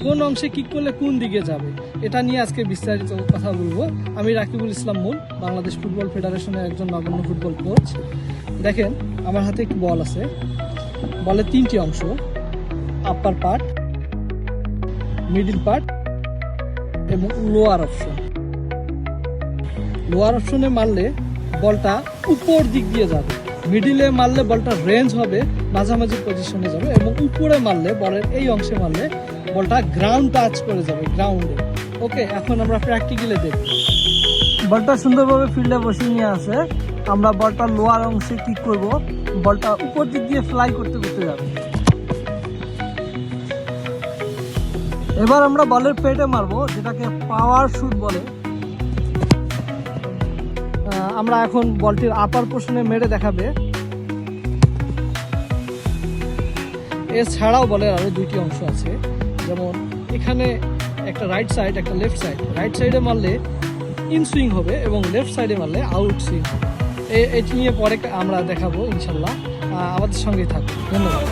কোন অংশে কিক করলে কোন দিকে যাবে, এটা নিয়ে আজকে বিস্তারিত কথা বলবো। আমি রাকিবুল ইসলাম মুন, বাংলাদেশ ফুটবল ফেডারেশনের একজন নগণ্য ফুটবল কোচ। দেখেন আমার হাতে একটি বল আছে, বলের 3টি অংশ, আপার পার্ট, মিডিল পার্ট এবং লোয়ার অপশন। লোয়ার অপশনে মারলে বলটা উপর দিক দিয়ে যাবে, মিডিলে মারলে বলটা রেঞ্জ হবে, মাঝামাঝি পজিশনে যাবে, এবং উপরে মারলে বলের এই অংশে মারলে বলটা গ্রাউন্ড টাচ করে যাবে, গ্রাউন্ডে। ওকে, এখন আমরা প্র্যাকটিক্যালে দেখব। বলটা সুন্দরভাবে ফিল্ডে বসিয়ে নিয়ে আসে, আমরা বলটা লোয়ার অংশে কিক করব, বলটা উপর দিক দিয়ে ফ্লাই করতে করতে যাবে। এবার আমরা বলের পেটে মারবো, যেটাকে পাওয়ার শুট বলে। আমরা এখন বলটির আপার পোর্শনে মেরে দেখাবে। এছাড়াও বলের আরো 2টি অংশ আছে, যেমন এখানে একটা রাইট সাইড, একটা লেফট সাইড। রাইট সাইডে মারলে ইন সুইং হবে এবং লেফট সাইডে মারলে আউট সুইং হবে। এটি নিয়ে পরে আমরা দেখাবো ইনশাল্লাহ। আমাদের সঙ্গেই থাকবে। ধন্যবাদ।